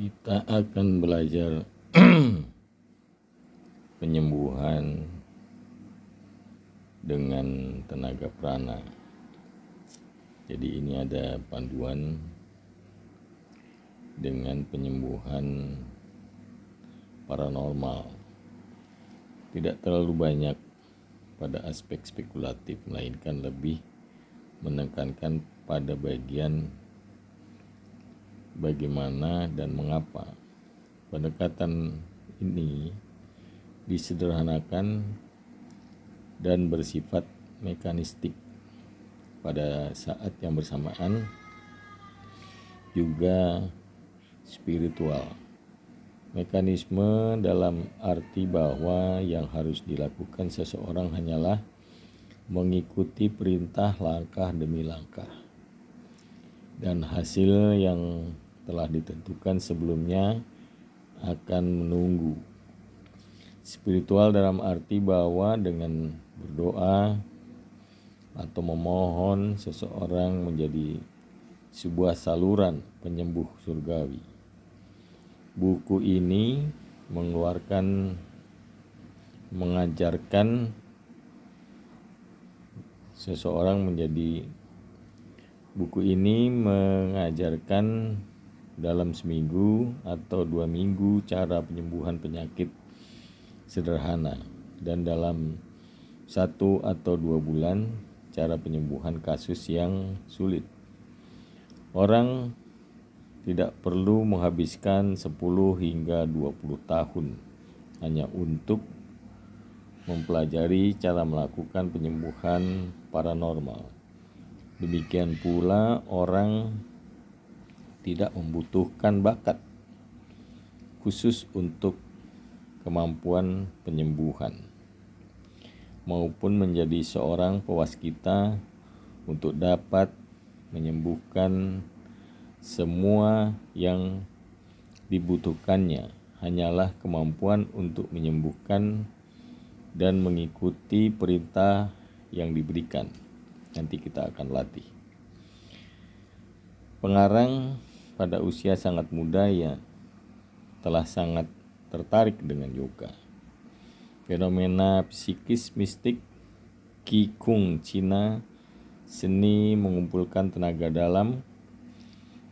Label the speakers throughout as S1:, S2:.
S1: Kita akan belajar penyembuhan dengan tenaga prana. Jadi ini ada panduan dengan penyembuhan paranormal. Tidak terlalu banyak pada aspek spekulatif, melainkan lebih menekankan pada bagian bagaimana dan mengapa. Pendekatan ini disederhanakan dan bersifat mekanistik. Pada saat yang bersamaan juga spiritual. Mekanisme dalam arti bahwa yang harus dilakukan seseorang hanyalah mengikuti perintah langkah demi langkah, dan hasil yang telah ditentukan sebelumnya akan menunggu. Spiritual dalam arti bahwa dengan berdoa atau memohon seseorang menjadi sebuah saluran penyembuh surgawi. Buku ini mengajarkan seseorang menjadi buku ini mengajarkan dalam seminggu atau 2 minggu cara penyembuhan penyakit sederhana, dan dalam 1 atau 2 bulan cara penyembuhan kasus yang sulit. Orang tidak perlu menghabiskan 10 hingga 20 tahun hanya untuk mempelajari cara melakukan penyembuhan paranormal. Demikian pula orang tidak membutuhkan bakat khusus untuk kemampuan penyembuhan, maupun menjadi seorang pewaskita untuk dapat menyembuhkan semua yang dibutuhkannya. Hanyalah kemampuan untuk menyembuhkan dan mengikuti perintah yang diberikan. Nanti kita akan latih. Pengarang pada usia sangat muda telah sangat tertarik dengan yoga. Fenomena psikis mistik Qigong Cina, seni mengumpulkan tenaga dalam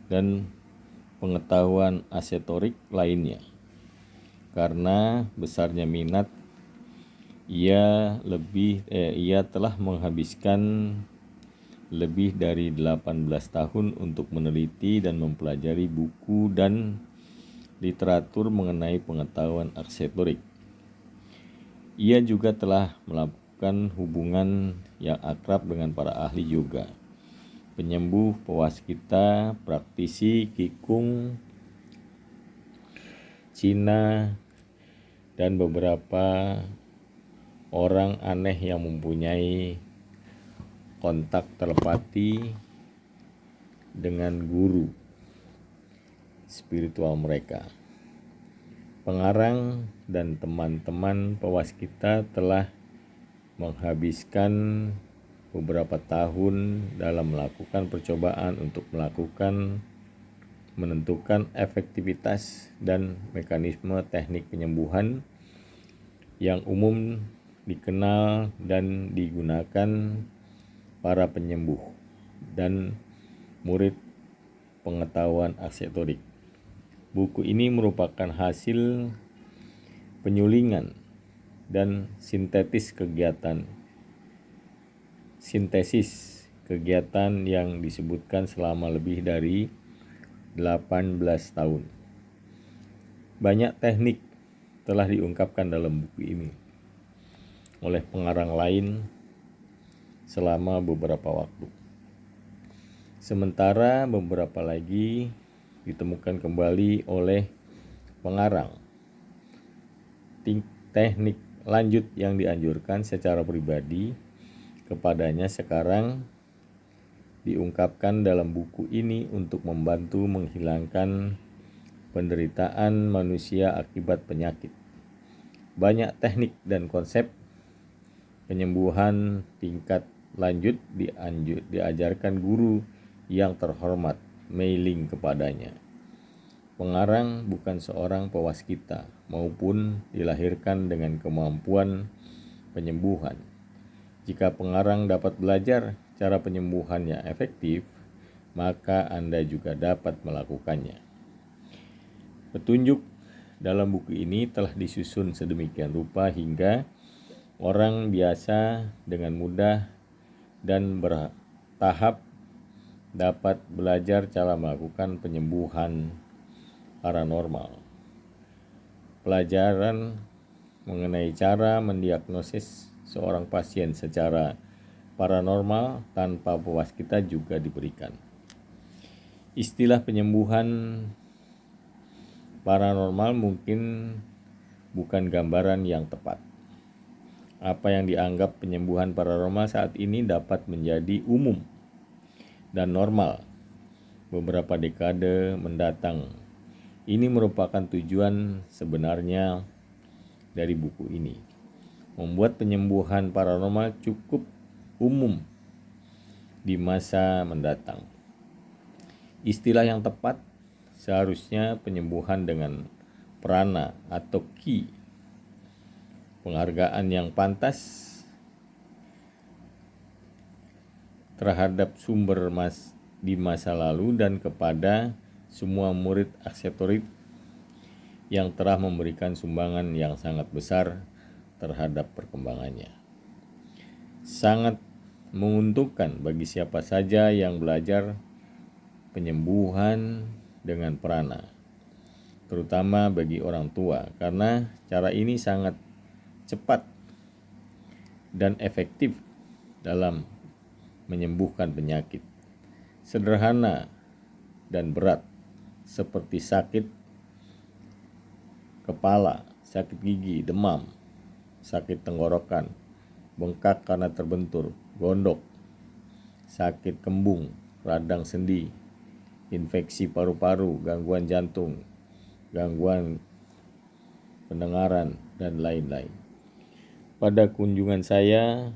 S1: dan pengetahuan esoterik lainnya. Karena besarnya minat, ia telah menghabiskan lebih dari 18 tahun untuk meneliti dan mempelajari buku dan literatur mengenai pengetahuan esoterik. Ia juga telah melakukan hubungan yang akrab dengan para ahli yoga, penyembuh, pewaskita, praktisi Qigong Cina, dan beberapa orang aneh yang mempunyai kontak telepati dengan guru spiritual mereka. Pengarang dan teman-teman pewaskita telah menghabiskan beberapa tahun dalam melakukan percobaan untuk menentukan efektivitas dan mekanisme teknik penyembuhan yang umum dikenal dan digunakan para penyembuh dan murid pengetahuan esoterik. Buku ini merupakan hasil penyulingan dan sintesis kegiatan yang disebutkan selama lebih dari 18 tahun. Banyak teknik telah diungkapkan dalam buku ini oleh pengarang lain selama beberapa waktu. Sementara beberapa lagi ditemukan kembali oleh pengarang. Teknik lanjut yang dianjurkan secara pribadi kepadanya sekarang diungkapkan dalam buku ini untuk membantu menghilangkan penderitaan manusia akibat penyakit. Banyak teknik dan konsep penyembuhan tingkat lanjut diajarkan guru yang terhormat Mei Ling kepadanya. Pengarang bukan seorang pewaskita maupun dilahirkan dengan kemampuan penyembuhan. Jika pengarang dapat belajar cara penyembuhannya efektif, maka Anda juga dapat melakukannya. Petunjuk dalam buku ini telah disusun sedemikian rupa hingga orang biasa dengan mudah dan bertahap dapat belajar cara melakukan penyembuhan paranormal. Pelajaran mengenai cara mendiagnosis seorang pasien secara paranormal tanpa pewaskita juga diberikan. Istilah penyembuhan paranormal mungkin bukan gambaran yang tepat. Apa yang dianggap penyembuhan paranormal saat ini dapat menjadi umum dan normal beberapa dekade mendatang. Ini merupakan tujuan sebenarnya dari buku ini. Membuat penyembuhan paranormal cukup umum di masa mendatang. Istilah yang tepat seharusnya penyembuhan dengan prana atau ki. Penghargaan yang pantas terhadap sumber di masa lalu dan kepada semua murid aksesorit yang telah memberikan sumbangan yang sangat besar terhadap perkembangannya. Sangat menguntungkan bagi siapa saja yang belajar penyembuhan dengan prana, terutama bagi orang tua, karena cara ini sangat cepat dan efektif dalam menyembuhkan penyakit sederhana dan berat seperti sakit kepala, sakit gigi, demam, sakit tenggorokan, bengkak karena terbentur, gondok, sakit kembung, radang sendi, infeksi paru-paru, gangguan jantung, gangguan pendengaran, dan lain-lain. Pada kunjungan saya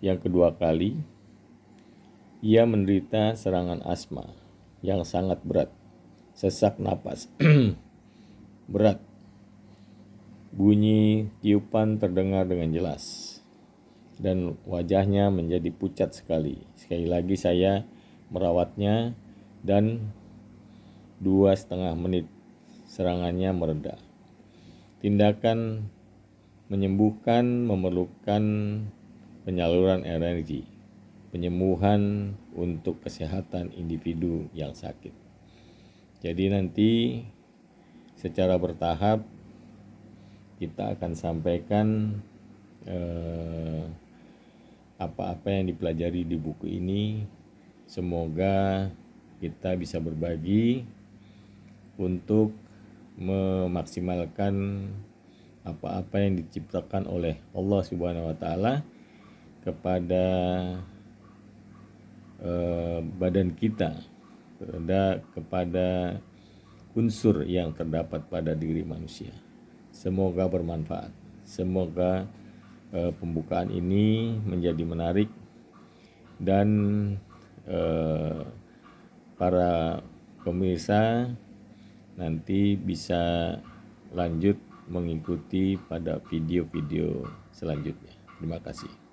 S1: yang kedua kali, ia menderita serangan asma yang sangat berat, sesak napas berat, bunyi tiupan terdengar dengan jelas, dan wajahnya menjadi pucat sekali. Sekali lagi saya merawatnya dan 2,5 menit serangannya mereda. Tindakan menyembuhkan memerlukan penyaluran energi, penyembuhan untuk kesehatan individu yang sakit. Jadi nanti secara bertahap kita akan sampaikan apa-apa yang dipelajari di buku ini. Semoga kita bisa berbagi untuk memaksimalkan apa-apa yang diciptakan oleh Allah Subhanahu wa taala kepada badan kita, kepada unsur yang terdapat pada diri manusia. Semoga bermanfaat. Semoga pembukaan ini menjadi menarik dan para pemirsa nanti bisa lanjut mengikuti pada video-video selanjutnya. Terima kasih.